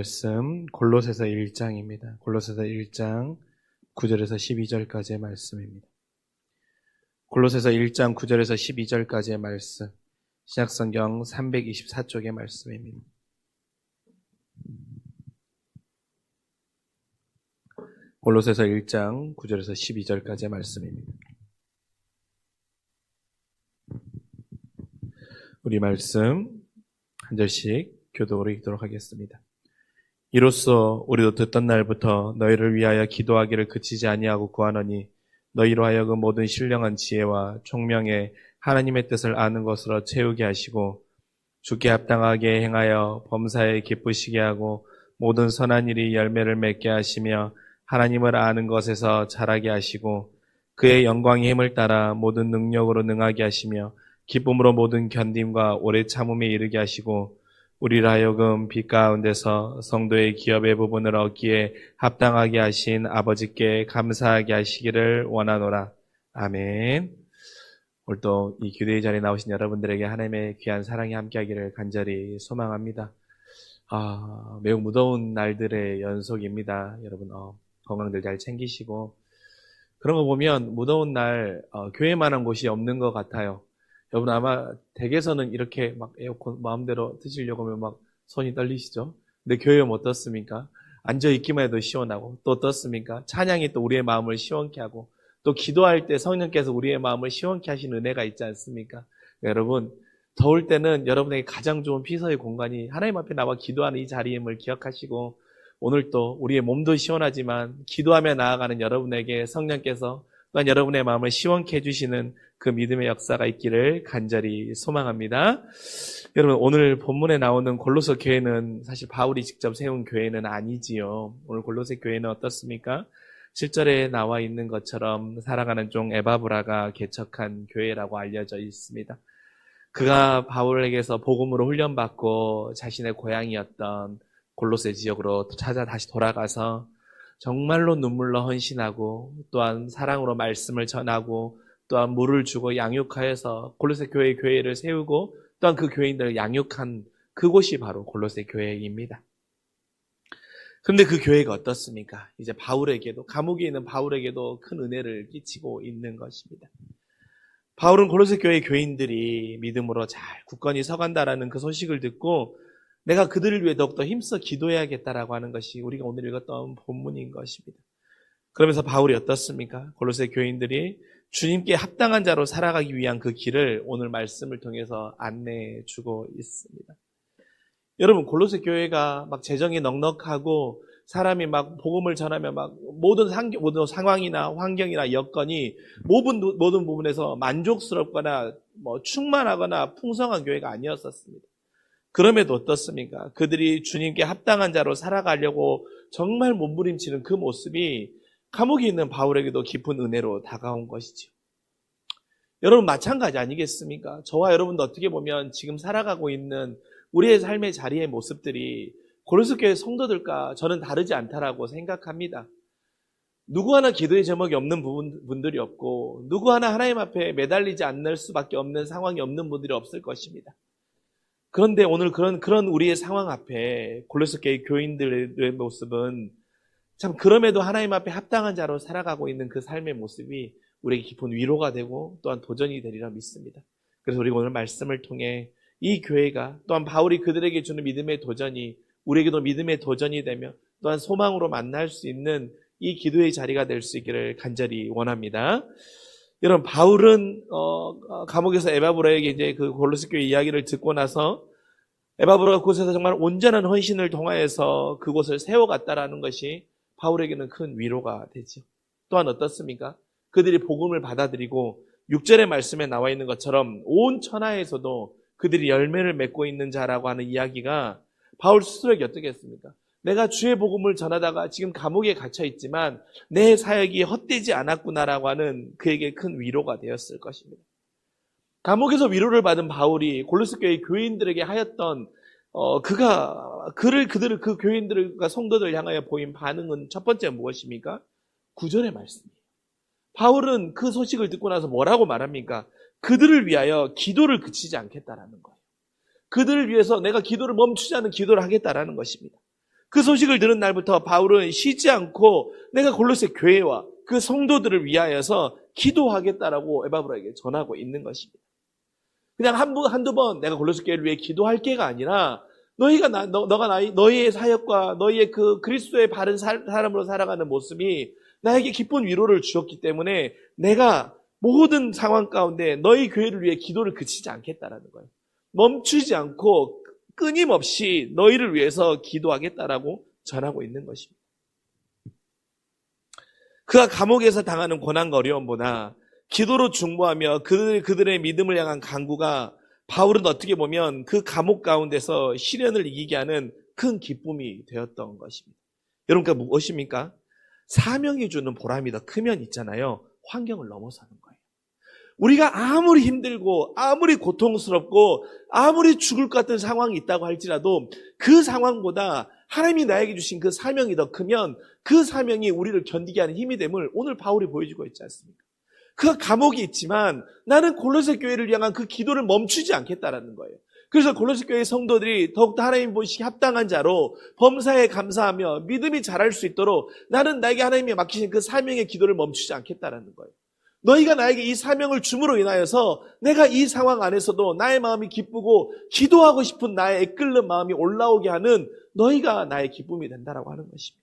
말씀 골로새서 1장입니다. 골로새서 1장 9절에서 12절까지의 말씀입니다. 골로새서 1장 9절에서 12절까지의 말씀, 신약성경 324쪽의 말씀입니다. 골로새서 1장 9절에서 12절까지의 말씀입니다. 우리 말씀 한 절씩 교독으로 읽도록 하겠습니다. 이로써 우리도 듣던 날부터 너희를 위하여 기도하기를 그치지 아니하고 구하노니 너희로 하여금 모든 신령한 지혜와 총명에 하나님의 뜻을 아는 것으로 채우게 하시고 주께 합당하게 행하여 범사에 기쁘시게 하고 모든 선한 일이 열매를 맺게 하시며 하나님을 아는 것에서 자라게 하시고 그의 영광의 힘을 따라 모든 능력으로 능하게 하시며 기쁨으로 모든 견딤과 오래 참음에 이르게 하시고 우리를 하여금 빛 가운데서 성도의 기업의 부분을 얻기에 합당하게 하신 아버지께 감사하게 하시기를 원하노라. 아멘. 오늘도 이 기도의 자리에 나오신 여러분들에게 하나님의 귀한 사랑이 함께하기를 간절히 소망합니다. 매우 무더운 날들의 연속입니다. 여러분 건강들 잘 챙기시고, 그런 거 보면 무더운 날 교회만한 곳이 없는 것 같아요. 여러분 아마 댁에서는 이렇게 막 에어컨 마음대로 트시려고 하면 막 손이 떨리시죠? 근데 교회는 어떻습니까? 앉아있기만 해도 시원하고, 또 어떻습니까? 찬양이 또 우리의 마음을 시원케 하고, 또 기도할 때 성령께서 우리의 마음을 시원케 하시는 은혜가 있지 않습니까? 여러분, 더울 때는 여러분에게 가장 좋은 피서의 공간이 하나님 앞에 나와 기도하는 이 자리임을 기억하시고, 오늘 또 우리의 몸도 시원하지만 기도하며 나아가는 여러분에게 성령께서 또한 여러분의 마음을 시원케 해주시는 그 믿음의 역사가 있기를 간절히 소망합니다. 여러분, 오늘 본문에 나오는 골로새 교회는 사실 바울이 직접 세운 교회는 아니지요. 오늘 골로새 교회는 어떻습니까? 7절에 나와 있는 것처럼 살아가는 종 에바브라가 개척한 교회라고 알려져 있습니다. 그가 바울에게서 복음으로 훈련받고 자신의 고향이었던 골로새 지역으로 다시 돌아가서 정말로 눈물로 헌신하고, 또한 사랑으로 말씀을 전하고, 또한 물을 주고 양육하여서 골로새 교회를 세우고, 또한 그 교인들을 양육한 그곳이 바로 골로새 교회입니다. 그런데 그 교회가 어떻습니까? 이제 바울에게도, 감옥에 있는 바울에게도 큰 은혜를 끼치고 있는 것입니다. 바울은 골로새 교회 교인들이 믿음으로 잘 굳건히 서간다라는 그 소식을 듣고 내가 그들을 위해 더욱더 힘써 기도해야겠다라고 하는 것이 우리가 오늘 읽었던 본문인 것입니다. 그러면서 바울이 어떻습니까? 골로새 교인들이 주님께 합당한 자로 살아가기 위한 그 길을 오늘 말씀을 통해서 안내해 주고 있습니다. 여러분, 골로새 교회가 막 재정이 넉넉하고 사람이 막 복음을 전하면 막 모든 상황이나 환경이나 여건이 모든 부분에서 만족스럽거나 충만하거나 풍성한 교회가 아니었었습니다. 그럼에도 어떻습니까? 그들이 주님께 합당한 자로 살아가려고 정말 몸부림치는 그 모습이 감옥에 있는 바울에게도 깊은 은혜로 다가온 것이죠. 여러분 마찬가지 아니겠습니까? 저와 여러분도 어떻게 보면 지금 살아가고 있는 우리의 삶의 자리의 모습들이 골로새 교회 성도들과 저는 다르지 않다라고 생각합니다. 누구 하나 기도의 제목이 없는 분들이 없고, 누구 하나 하나님 앞에 매달리지 않을 수밖에 없는 상황이 없는 분들이 없을 것입니다. 그런데 오늘 그런 우리의 상황 앞에 골로새 교회 교인들의 모습은 참 그럼에도 하나님 앞에 합당한 자로 살아가고 있는 그 삶의 모습이 우리에게 깊은 위로가 되고 또한 도전이 되리라 믿습니다. 그래서 우리가 오늘 말씀을 통해 이 교회가 또한 바울이 그들에게 주는 믿음의 도전이 우리에게도 믿음의 도전이 되며 또한 소망으로 만날 수 있는 이 기도의 자리가 될 수 있기를 간절히 원합니다. 여러분, 바울은 감옥에서 에바브라에게 이제 그 골로새 교회 이야기를 듣고 나서 에바브라가 그곳에서 정말 온전한 헌신을 통하여서 그곳을 세워갔다라는 것이 바울에게는 큰 위로가 되죠. 또한 어떻습니까? 그들이 복음을 받아들이고 6절의 말씀에 나와 있는 것처럼 온 천하에서도 그들이 열매를 맺고 있는 자라고 하는 이야기가 바울 스스로에게 어떻게 했습니까? 내가 주의 복음을 전하다가 지금 감옥에 갇혀 있지만 내 사역이 헛되지 않았구나라고 하는 그에게 큰 위로가 되었을 것입니다. 감옥에서 위로를 받은 바울이 골로새 교회 교인들에게 하였던 그 교인들과 성도들 향하여 보인 반응은 첫 번째 무엇입니까? 9절의 말씀이에요. 바울은 그 소식을 듣고 나서 뭐라고 말합니까? 그들을 위하여 기도를 그치지 않겠다라는 거예요. 그들을 위해서 내가 기도를 멈추지 않는 기도를 하겠다라는 것입니다. 그 소식을 들은 날부터 바울은 쉬지 않고 내가 골로새 교회와 그 성도들을 위하여서 기도하겠다라고 에바브라에게 전하고 있는 것입니다. 그냥 한두 번 내가 골로새 교회를 위해 기도할 게가 아니라 너희의 사역과 너희의 그 그리스도의 바른 사람으로 살아가는 모습이 나에게 기쁜 위로를 주었기 때문에 내가 모든 상황 가운데 너희 교회를 위해 기도를 그치지 않겠다라는 거예요. 멈추지 않고 끊임없이 너희를 위해서 기도하겠다라고 전하고 있는 것입니다. 그가 감옥에서 당하는 고난과 어려움보다 기도로 중보하며 그들의 믿음을 향한 간구가 바울은 어떻게 보면 그 감옥 가운데서 시련을 이기게 하는 큰 기쁨이 되었던 것입니다. 여러분, 그러니까 무엇입니까? 사명이 주는 보람이 더 크면 있잖아요. 환경을 넘어서는 거예요. 우리가 아무리 힘들고 아무리 고통스럽고 아무리 죽을 것 같은 상황이 있다고 할지라도 그 상황보다 하나님이 나에게 주신 그 사명이 더 크면 그 사명이 우리를 견디게 하는 힘이 됨을 오늘 바울이 보여주고 있지 않습니까? 그가 감옥이 있지만 나는 골로새 교회를 향한 그 기도를 멈추지 않겠다라는 거예요. 그래서 골로새 교회 성도들이 더욱더 하나님 보시기 합당한 자로 범사에 감사하며 믿음이 자랄 수 있도록 나는 나에게 하나님이 맡기신 그 사명의 기도를 멈추지 않겠다라는 거예요. 너희가 나에게 이 사명을 줌으로 인하여서 내가 이 상황 안에서도 나의 마음이 기쁘고 기도하고 싶은 나의 애끓는 마음이 올라오게 하는 너희가 나의 기쁨이 된다라고 하는 것입니다.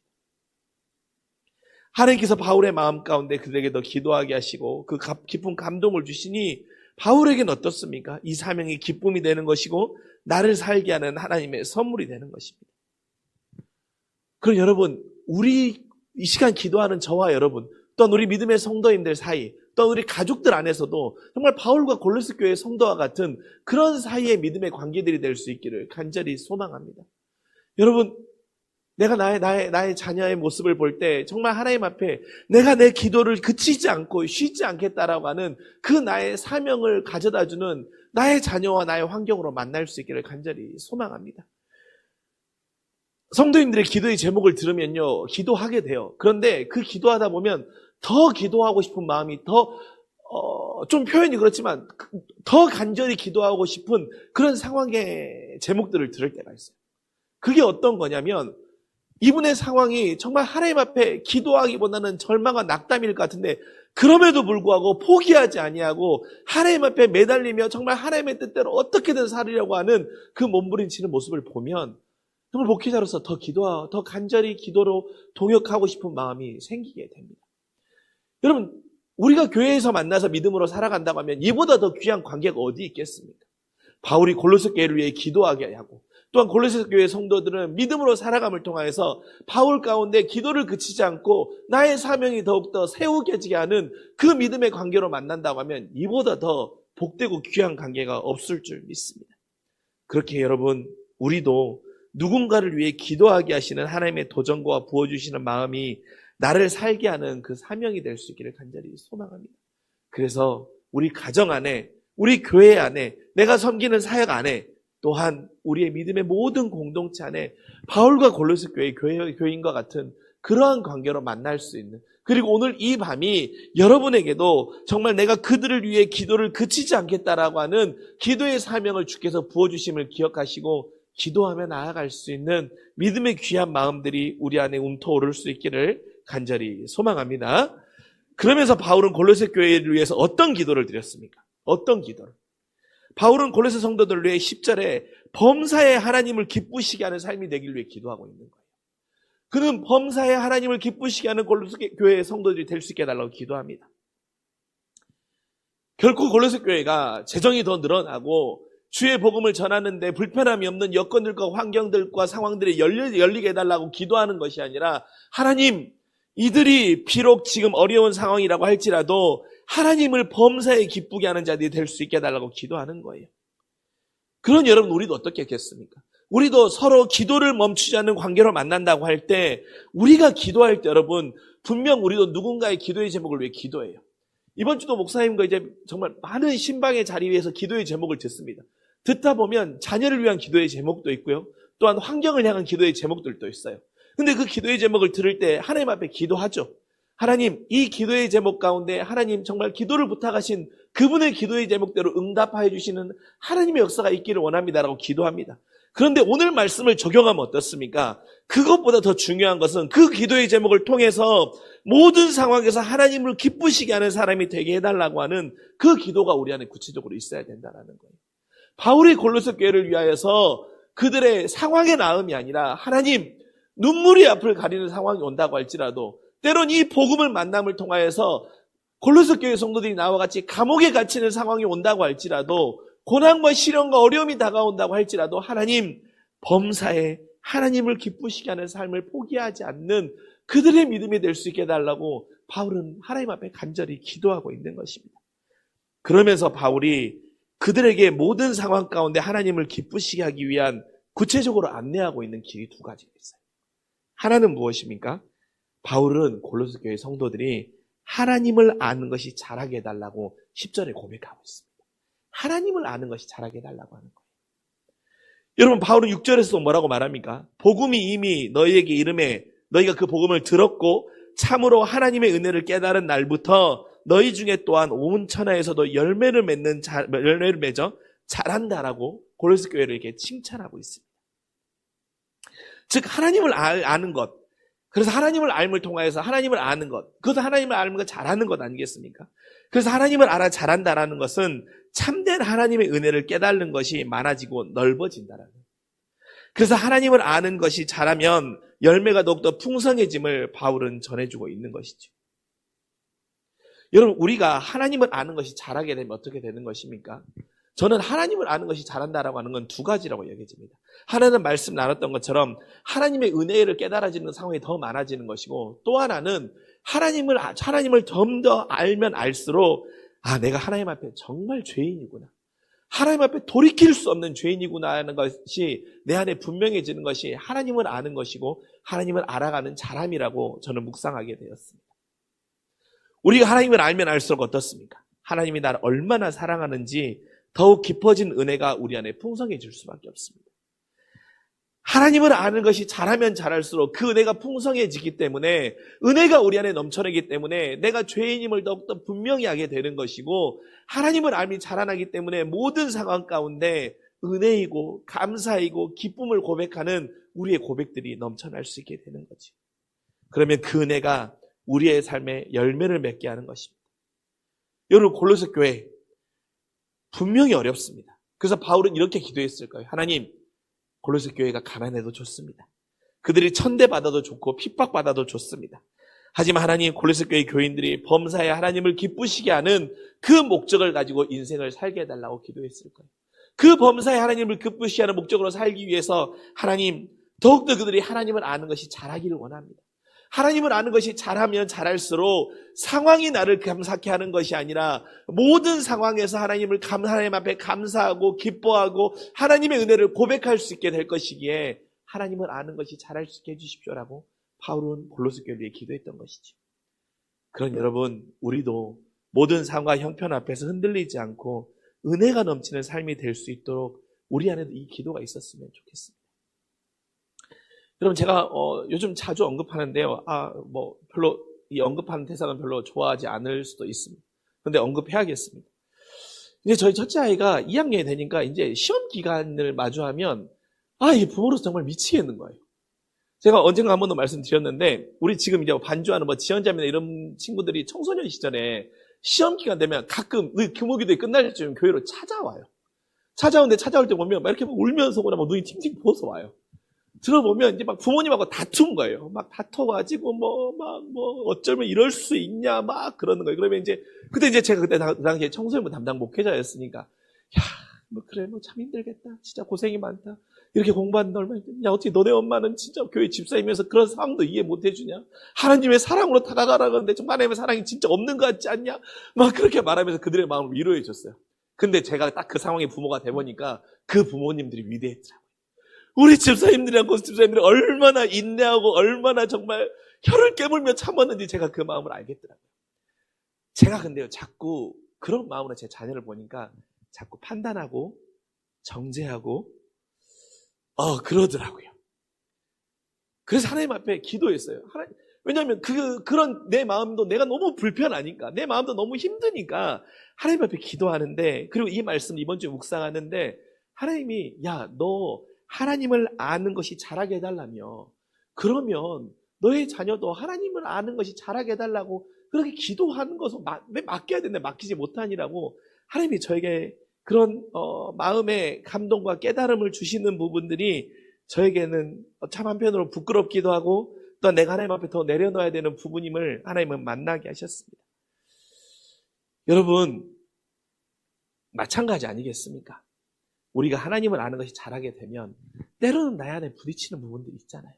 하나님께서 바울의 마음 가운데 그들에게 더 기도하게 하시고 그 깊은 감동을 주시니 바울에게는 어떻습니까? 이 사명이 기쁨이 되는 것이고 나를 살게 하는 하나님의 선물이 되는 것입니다. 그럼 여러분, 우리 이 시간 기도하는 저와 여러분, 또한 우리 믿음의 성도님들 사이, 또한 우리 가족들 안에서도 정말 바울과 골로새 교회 성도와 같은 그런 사이의 믿음의 관계들이 될 수 있기를 간절히 소망합니다. 여러분, 내가 나의 자녀의 모습을 볼 때 정말 하나님 앞에 내가 내 기도를 그치지 않고 쉬지 않겠다라고 하는 그 나의 사명을 가져다주는 나의 자녀와 나의 환경으로 만날 수 있기를 간절히 소망합니다. 성도님들의 기도의 제목을 들으면요, 기도하게 돼요. 그런데 그 기도하다 보면 더 기도하고 싶은 마음이 좀 표현이 그렇지만 더 간절히 기도하고 싶은 그런 상황의 제목들을 들을 때가 있어요. 그게 어떤 거냐면 이분의 상황이 정말 하나님 앞에 기도하기보다는 절망과 낙담일 것 같은데 그럼에도 불구하고 포기하지 아니하고 하나님 앞에 매달리며 정말 하나님의 뜻대로 어떻게든 살으려고 하는 그 몸부림치는 모습을 보면 정말 목회자로서 더 간절히 기도로 동역하고 싶은 마음이 생기게 됩니다. 여러분, 우리가 교회에서 만나서 믿음으로 살아간다고 하면 이보다 더 귀한 관계가 어디 있겠습니까? 바울이 골로새 교회를 위해 기도하게 하고 또한 골로새 교회 성도들은 믿음으로 살아감을 통하여서 바울 가운데 기도를 그치지 않고 나의 사명이 더욱더 세우겨지게 하는 그 믿음의 관계로 만난다고 하면 이보다 더 복되고 귀한 관계가 없을 줄 믿습니다. 그렇게 여러분, 우리도 누군가를 위해 기도하게 하시는 하나님의 도전과 부어주시는 마음이 나를 살게 하는 그 사명이 될 수 있기를 간절히 소망합니다. 그래서 우리 가정 안에, 우리 교회 안에, 내가 섬기는 사역 안에, 또한 우리의 믿음의 모든 공동체 안에 바울과 골로새 교인과 같은 그러한 관계로 만날 수 있는, 그리고 오늘 이 밤이 여러분에게도 정말 내가 그들을 위해 기도를 그치지 않겠다라고 하는 기도의 사명을 주께서 부어주심을 기억하시고 기도하며 나아갈 수 있는 믿음의 귀한 마음들이 우리 안에 움터오를 수 있기를 간절히 소망합니다. 그러면서 바울은 골로새 교회를 위해서 어떤 기도를 드렸습니까? 어떤 기도를? 바울은 골로새 성도들을 위해 10절에 범사에 하나님을 기쁘시게 하는 삶이 되길 위해 기도하고 있는 거예요. 그는 범사에 하나님을 기쁘시게 하는 골로새 교회의 성도들이 될 수 있게 해달라고 기도합니다. 결코 골로새 교회가 재정이 더 늘어나고 주의 복음을 전하는데 불편함이 없는 여건들과 환경들과 상황들이 열리게 해달라고 기도하는 것이 아니라 하나님, 이들이 비록 지금 어려운 상황이라고 할지라도 하나님을 범사에 기쁘게 하는 자들이 될 수 있게 해달라고 기도하는 거예요. 그런 여러분, 우리도 어떻게 했겠습니까? 우리도 서로 기도를 멈추지 않는 관계로 만난다고 할 때 우리가 기도할 때 여러분, 분명 우리도 누군가의 기도의 제목을 위해 기도해요. 이번 주도 목사님과 이제 정말 많은 신방의 자리 위에서 기도의 제목을 듣습니다. 듣다 보면 자녀를 위한 기도의 제목도 있고요. 또한 환경을 향한 기도의 제목들도 있어요. 근데 그 기도의 제목을 들을 때 하나님 앞에 기도하죠. 하나님, 이 기도의 제목 가운데 하나님 정말 기도를 부탁하신 그분의 기도의 제목대로 응답하여 주시는 하나님의 역사가 있기를 원합니다라고 기도합니다. 그런데 오늘 말씀을 적용하면 어떻습니까? 그것보다 더 중요한 것은 그 기도의 제목을 통해서 모든 상황에서 하나님을 기쁘시게 하는 사람이 되게 해달라고 하는 그 기도가 우리 안에 구체적으로 있어야 된다는 거예요. 바울이 골로새 교회를 위하여서 그들의 상황의 나음이 아니라 하나님, 눈물이 앞을 가리는 상황이 온다고 할지라도 때론 이 복음을 만남을 통하여서 골로새 교회 성도들이 나와 같이 감옥에 갇히는 상황이 온다고 할지라도 고난과 시련과 어려움이 다가온다고 할지라도 하나님, 범사에 하나님을 기쁘시게 하는 삶을 포기하지 않는 그들의 믿음이 될 수 있게 해달라고 바울은 하나님 앞에 간절히 기도하고 있는 것입니다. 그러면서 바울이 그들에게 모든 상황 가운데 하나님을 기쁘시게 하기 위한 구체적으로 안내하고 있는 길이 두 가지가 있어요. 하나는 무엇입니까? 바울은 골로새 교회 성도들이 하나님을 아는 것이 자라게 해달라고 10절에 고백하고 있습니다. 하나님을 아는 것이 자라게 해달라고 하는 거예요. 여러분, 바울은 6절에서 뭐라고 말합니까? 복음이 이미 너희에게 이름에 너희가 그 복음을 들었고 참으로 하나님의 은혜를 깨달은 날부터 너희 중에 또한 온 천하에서도 열매를 맺어 자란다라고 골로새 교회를 이렇게 칭찬하고 있습니다. 즉 하나님을 아는 것, 그래서 하나님을 알음을 통하여서 하나님을 아는 것, 그것도 하나님을 알면 잘하는 것 아니겠습니까? 그래서 하나님을 알아 잘한다라는 것은 참된 하나님의 은혜를 깨닫는 것이 많아지고 넓어진다라는 거예요. 그래서 하나님을 아는 것이 자라면 열매가 더욱더 풍성해짐을 바울은 전해주고 있는 것이죠. 여러분, 우리가 하나님을 아는 것이 자라게 되면 어떻게 되는 것입니까? 저는 하나님을 아는 것이 자란다라고 하는 건 두 가지라고 얘기해집니다. 하나는 말씀 나눴던 것처럼 하나님의 은혜를 깨달아지는 상황이 더 많아지는 것이고, 또 하나는 하나님을 좀 더 알면 알수록 내가 하나님 앞에 정말 죄인이구나, 하나님 앞에 돌이킬 수 없는 죄인이구나 하는 것이 내 안에 분명해지는 것이 하나님을 아는 것이고 하나님을 알아가는 자람이라고 저는 묵상하게 되었습니다. 우리가 하나님을 알면 알수록 어떻습니까? 하나님이 나를 얼마나 사랑하는지 더욱 깊어진 은혜가 우리 안에 풍성해질 수밖에 없습니다. 하나님을 아는 것이 자라면 자랄수록 그 은혜가 풍성해지기 때문에, 은혜가 우리 안에 넘쳐나기 때문에 내가 죄인임을 더욱더 분명히 하게 되는 것이고, 하나님을 알미 자라나기 때문에 모든 상황 가운데 은혜이고 감사이고 기쁨을 고백하는 우리의 고백들이 넘쳐날 수 있게 되는 거지. 그러면 그 은혜가 우리의 삶에 열매를 맺게 하는 것입니다. 여러분, 골로새 교회 분명히 어렵습니다. 그래서 바울은 이렇게 기도했을 거예요. 하나님, 골로새 교회가 가난해도 좋습니다. 그들이 천대받아도 좋고 핍박받아도 좋습니다. 하지만 하나님, 골로새 교회 교인들이 범사에 하나님을 기쁘시게 하는 그 목적을 가지고 인생을 살게 해달라고 기도했을 거예요. 그 범사에 하나님을 기쁘시게 하는 목적으로 살기 위해서 하나님, 더욱더 그들이 하나님을 아는 것이 자라기를 원합니다. 하나님을 아는 것이 자라면 자랄수록 상황이 나를 감사케 하는 것이 아니라 모든 상황에서 하나님 앞에 감사하고 기뻐하고 하나님의 은혜를 고백할 수 있게 될 것이기에 하나님을 아는 것이 자랄 수 있게 해주십시오라고 바울은 골로새 교회를 위해 기도했던 것이죠. 그런 여러분, 우리도 모든 상황과 형편 앞에서 흔들리지 않고 은혜가 넘치는 삶이 될 수 있도록 우리 안에도 이 기도가 있었으면 좋겠습니다. 여러분, 제가 요즘 자주 언급하는데요. 별로 이 언급하는 대상은 별로 좋아하지 않을 수도 있습니다. 그런데 언급해야겠습니다. 이제 저희 첫째 아이가 2학년이 되니까 이제 시험 기간을 마주하면 이 부모로서 정말 미치겠는 거예요. 제가 언젠가 한 번도 말씀드렸는데, 우리 지금 이제 반주하는 지원자매나 이런 친구들이 청소년 시절에 시험 기간 되면 가끔 교무기도회 끝날 때쯤 교회로 찾아와요. 찾아올 때 보면 막 이렇게 울면서 오거나 눈이 팅팅 부어서 와요. 들어보면 이제 막 부모님하고 다툰 거예요. 막 다퉈가지고 어쩌면 이럴 수 있냐 막 그러는 거예요. 그러면 그때 제가 그때 당시에 청소년부 담당 목회자였으니까, 그래, 참 힘들겠다. 진짜 고생이 많다. 이렇게 공부하는데 얼마나 힘드냐. 어떻게 너네 엄마는 진짜 교회 집사이면서 그런 상황도 이해 못 해주냐. 하나님의 사랑으로 다가가라 그러는데 정말 하나님의 사랑이 진짜 없는 것 같지 않냐. 막 그렇게 말하면서 그들의 마음을 위로해 줬어요. 근데 제가 딱 그 상황의 부모가 돼보니까 그 부모님들이 위대했더라고요. 우리 집사님들이랑 고수집사님들이 얼마나 인내하고 얼마나 정말 혀를 깨물며 참았는지 제가 그 마음을 알겠더라고요. 제가 근데요, 자꾸 그런 마음으로 제 자녀를 보니까 자꾸 판단하고 정죄하고 그러더라고요. 그래서 하나님 앞에 기도했어요. 왜냐하면 그런 내 마음도 내가 너무 불편하니까, 내 마음도 너무 힘드니까 하나님 앞에 기도하는데, 그리고 이 말씀 이번 주에 묵상하는데 하나님이 너 하나님을 아는 것이 자라게 해달라며, 그러면 너의 자녀도 하나님을 아는 것이 자라게 해달라고 그렇게 기도하는 것을 맡겨야 되는데 맡기지 못하니라고 하나님이 저에게 그런 마음의 감동과 깨달음을 주시는 부분들이 저에게는 참 한편으로 부끄럽기도 하고 또 내가 하나님 앞에 더 내려놓아야 되는 부분임을 하나님은 만나게 하셨습니다. 여러분, 마찬가지 아니겠습니까? 우리가 하나님을 아는 것이 자라게 되면 때로는 나의 안에 부딪히는 부분들이 있잖아요.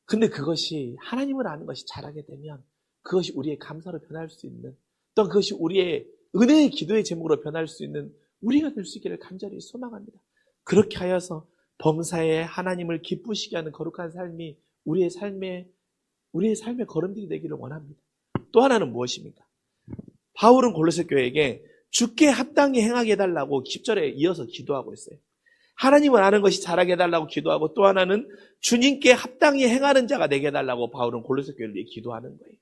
근데 그것이 하나님을 아는 것이 자라게 되면 그것이 우리의 감사로 변할 수 있는, 또한 그것이 우리의 은혜의 기도의 제목으로 변할 수 있는 우리가 될 수 있기를 간절히 소망합니다. 그렇게 하여서 범사에 하나님을 기쁘시게 하는 거룩한 삶이 우리의 삶의 걸음들이 되기를 원합니다. 또 하나는 무엇입니까? 바울은 골로새 교회에게 주께 합당히 행하게 해달라고 10절에 이어서 기도하고 있어요. 하나님을 아는 것이 자라게 해달라고 기도하고, 또 하나는 주님께 합당히 행하는 자가 되게 해달라고 바울은 골로새 교회를 위해 기도하는 거예요.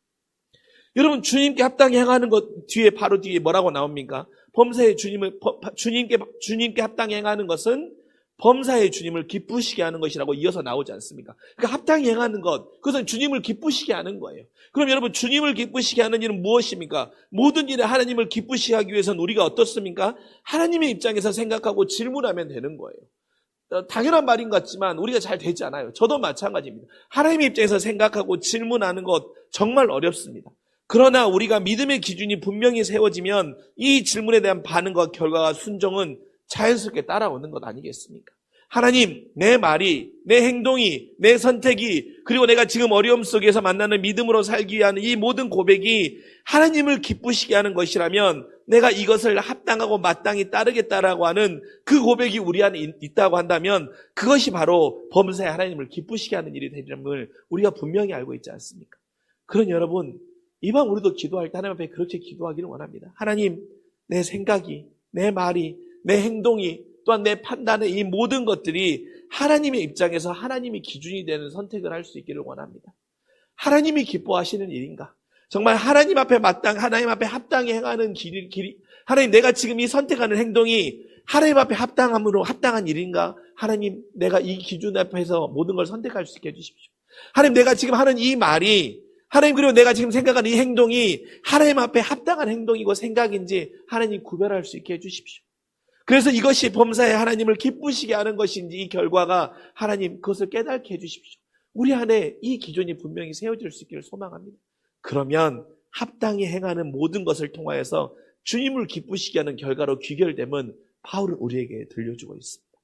여러분, 주님께 합당히 행하는 것 뒤에 바로 뒤에 뭐라고 나옵니까? 범사에 주님께 합당히 행하는 것은 범사에 주님을 기쁘시게 하는 것이라고 이어서 나오지 않습니까? 그러니까 합당히 행하는 것, 그것은 주님을 기쁘시게 하는 거예요. 그럼 여러분, 주님을 기쁘시게 하는 일은 무엇입니까? 모든 일에 하나님을 기쁘시게 하기 위해서는 우리가 어떻습니까? 하나님의 입장에서 생각하고 질문하면 되는 거예요. 당연한 말인 것 같지만 우리가 잘 되지 않아요. 저도 마찬가지입니다. 하나님의 입장에서 생각하고 질문하는 것 정말 어렵습니다. 그러나 우리가 믿음의 기준이 분명히 세워지면 이 질문에 대한 반응과 결과와 순종은 자연스럽게 따라오는 것 아니겠습니까? 하나님, 내 말이, 내 행동이, 내 선택이, 그리고 내가 지금 어려움 속에서 만나는 믿음으로 살기 위한 이 모든 고백이 하나님을 기쁘시게 하는 것이라면 내가 이것을 합당하고 마땅히 따르겠다라고 하는 그 고백이 우리 안에 있다고 한다면 그것이 바로 범사에 하나님을 기쁘시게 하는 일이 되림을 우리가 분명히 알고 있지 않습니까? 그런 여러분, 이방 우리도 기도할 때 하나님 앞에 그렇게 기도하기를 원합니다. 하나님, 내 생각이, 내 말이, 내 행동이, 또한 내 판단의 이 모든 것들이 하나님의 입장에서 하나님이 기준이 되는 선택을 할 수 있기를 원합니다. 하나님이 기뻐하시는 일인가? 정말 하나님 앞에 하나님 앞에 합당히 행하는 길이, 하나님, 내가 지금 이 선택하는 행동이 하나님 앞에 합당한 일인가? 하나님, 내가 이 기준 앞에서 모든 걸 선택할 수 있게 해주십시오. 하나님, 내가 지금 하는 이 말이, 하나님, 그리고 내가 지금 생각하는 이 행동이 하나님 앞에 합당한 행동이고 생각인지 하나님 구별할 수 있게 해주십시오. 그래서 이것이 범사에 하나님을 기쁘시게 하는 것인지 이 결과가 하나님 그것을 깨닫게 해주십시오. 우리 안에 이 기준이 분명히 세워질 수 있기를 소망합니다. 그러면 합당히 행하는 모든 것을 통하여서 주님을 기쁘시게 하는 결과로 귀결됨은 바울은 우리에게 들려주고 있습니다.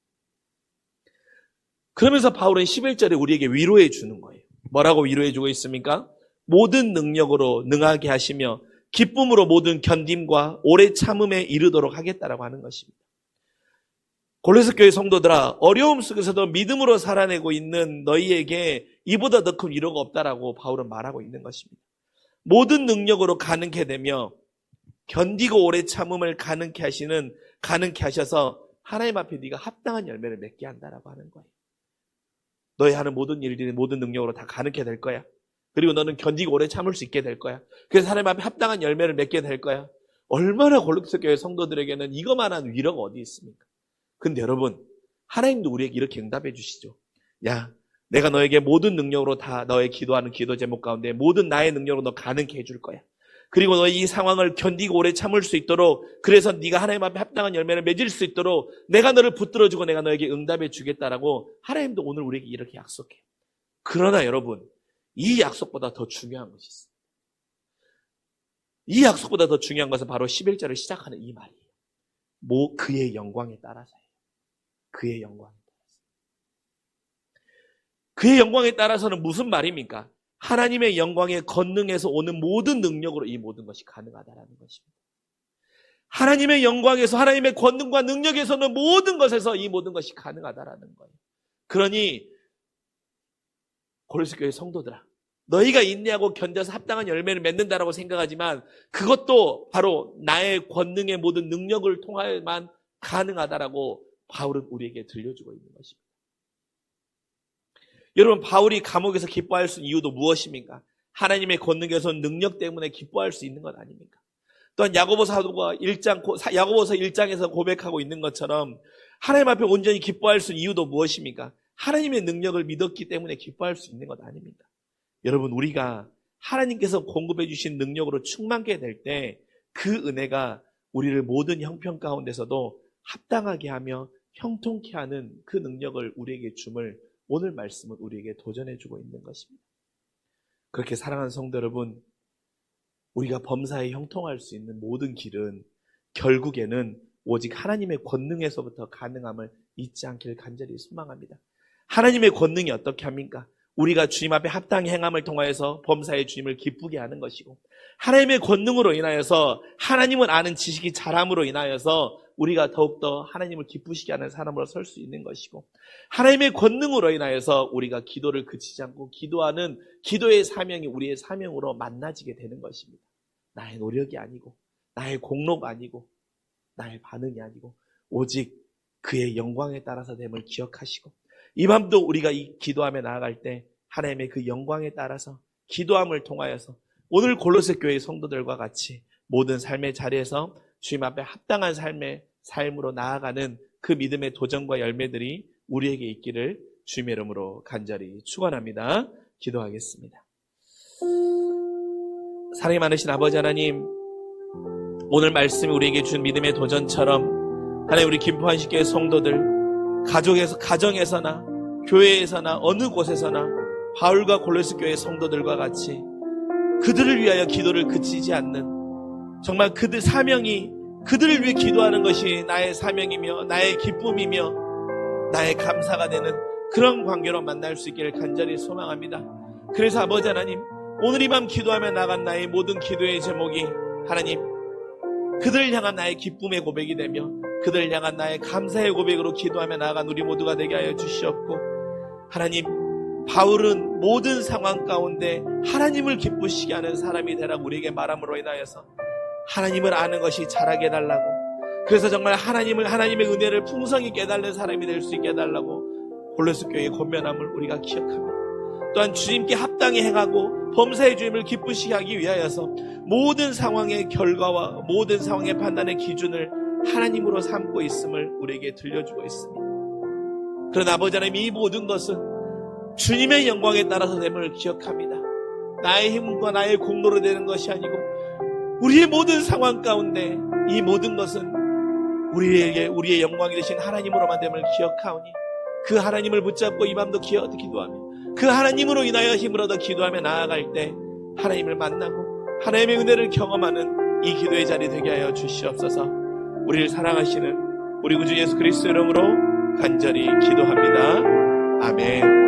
그러면서 바울은 11절에 우리에게 위로해 주는 거예요. 뭐라고 위로해 주고 있습니까? 모든 능력으로 능하게 하시며 기쁨으로 모든 견딤과 오래 참음에 이르도록 하겠다라고 하는 것입니다. 골로새 교회 성도들아, 어려움 속에서도 믿음으로 살아내고 있는 너희에게 이보다 더 큰 위로가 없다라고 바울은 말하고 있는 것입니다. 모든 능력으로 가능케 되며 견디고 오래 참음을 가능케 하셔서 하나님 앞에 네가 합당한 열매를 맺게 한다라고 하는 거예요. 너희 하는 모든 일들이 모든 능력으로 다 가능케 될 거야. 그리고 너는 견디고 오래 참을 수 있게 될 거야. 그래서 하나님 앞에 합당한 열매를 맺게 될 거야. 얼마나 골로새 교회 성도들에게는 이거만한 위로가 어디 있습니까? 근데 여러분, 하나님도 우리에게 이렇게 응답해 주시죠. 야, 내가 너에게 모든 능력으로 다 너의 기도하는 기도 제목 가운데 모든 나의 능력으로 너 가능케 해줄 거야. 그리고 너의 이 상황을 견디고 오래 참을 수 있도록, 그래서 네가 하나님 앞에 합당한 열매를 맺을 수 있도록 내가 너를 붙들어주고 내가 너에게 응답해 주겠다라고 하나님도 오늘 우리에게 이렇게 약속해. 그러나 여러분, 이 약속보다 더 중요한 것이 있습니다. 이 약속보다 더 중요한 것은 바로 11절을 시작하는 이 말이에요. 그의 영광에 따라서예요. 그의 영광에 따라서. 그의 영광에 따라서는 무슨 말입니까? 하나님의 영광의 권능에서 오는 모든 능력으로 이 모든 것이 가능하다라는 것입니다. 하나님의 영광에서, 하나님의 권능과 능력에서는 모든 것에서 이 모든 것이 가능하다라는 거예요. 그러니 골로새 교회 성도들아, 너희가 인내하고 견뎌서 합당한 열매를 맺는다라고 생각하지만 그것도 바로 나의 권능의 모든 능력을 통하여만 가능하다라고 바울은 우리에게 들려주고 있는 것입니다. 여러분, 바울이 감옥에서 기뻐할 수 있는 이유도 무엇입니까? 하나님의 권능에서 능력 때문에 기뻐할 수 있는 것 아닙니까? 또한 야고보서 1장에서 고백하고 있는 것처럼 하나님 앞에 온전히 기뻐할 수 있는 이유도 무엇입니까? 하나님의 능력을 믿었기 때문에 기뻐할 수 있는 것 아닙니다. 여러분, 우리가 하나님께서 공급해 주신 능력으로 충만케 될 때 그 은혜가 우리를 모든 형편 가운데서도 합당하게 하며 형통케 하는 그 능력을 우리에게 줌을 오늘 말씀은 우리에게 도전해 주고 있는 것입니다. 그렇게 사랑하는 성도 여러분, 우리가 범사에 형통할 수 있는 모든 길은 결국에는 오직 하나님의 권능에서부터 가능함을 잊지 않기를 간절히 소망합니다. 하나님의 권능이 어떻게 합니까? 우리가 주님 앞에 합당히 행함을 통하여서 범사의 주님을 기쁘게 하는 것이고, 하나님의 권능으로 인하여서 하나님을 아는 지식이 자람으로 인하여서 우리가 더욱더 하나님을 기쁘시게 하는 사람으로 설 수 있는 것이고, 하나님의 권능으로 인하여서 우리가 기도를 그치지 않고 기도하는 기도의 사명이 우리의 사명으로 만나지게 되는 것입니다. 나의 노력이 아니고, 나의 공로가 아니고, 나의 반응이 아니고, 오직 그의 영광에 따라서 됨을 기억하시고, 이 밤도 우리가 이 기도하며 나아갈 때 하나님의 그 영광에 따라서 기도함을 통하여서 오늘 골로새 교회 성도들과 같이 모든 삶의 자리에서 주님 앞에 합당한 삶으로 나아가는 그 믿음의 도전과 열매들이 우리에게 있기를 주님의 이름으로 간절히 축원합니다. 기도하겠습니다. 사랑이 많으신 아버지 하나님, 오늘 말씀이 우리에게 준 믿음의 도전처럼 하나님, 우리 김포한식교회 성도들 가정에서나 교회에서나 어느 곳에서나 바울과 골로새 교회 성도들과 같이 그들을 위하여 기도를 그치지 않는, 정말 그들 사명이 그들을 위해 기도하는 것이 나의 사명이며 나의 기쁨이며 나의 감사가 되는 그런 관계로 만날 수 있기를 간절히 소망합니다. 그래서 아버지 하나님, 오늘 이 밤 기도하며 나간 나의 모든 기도의 제목이 하나님, 그들을 향한 나의 기쁨의 고백이 되며 그들을 향한 나의 감사의 고백으로 기도하며 나아간 우리 모두가 되게 하여 주시옵고, 하나님, 바울은 모든 상황 가운데 하나님을 기쁘시게 하는 사람이 되라고 우리에게 말함으로 인하여서 하나님을 아는 것이 자라게 해달라고, 그래서 정말 하나님의 은혜를 풍성히 깨달는 사람이 될 수 있게 해달라고 골로새 교회의 권면함을 우리가 기억합니다. 또한 주님께 합당히 행하고 범사의 주님을 기쁘시게 하기 위하여서 모든 상황의 결과와 모든 상황의 판단의 기준을 하나님으로 삼고 있음을 우리에게 들려주고 있습니다. 그러나 아버지 하나님, 이 모든 것은 주님의 영광에 따라서 됨을 기억합니다. 나의 힘과 나의 공로로 되는 것이 아니고 우리의 모든 상황 가운데 이 모든 것은 우리의 영광이 되신 하나님으로만 됨을 기억하오니 그 하나님을 붙잡고 이 밤도 기도하며 그 하나님으로 인하여 힘을 얻어 기도하며 나아갈 때 하나님을 만나고 하나님의 은혜를 경험하는 이 기도의 자리 되게 하여 주시옵소서. 우리를 사랑하시는 우리 구주 예수 그리스도 이름으로 간절히 기도합니다. 아멘.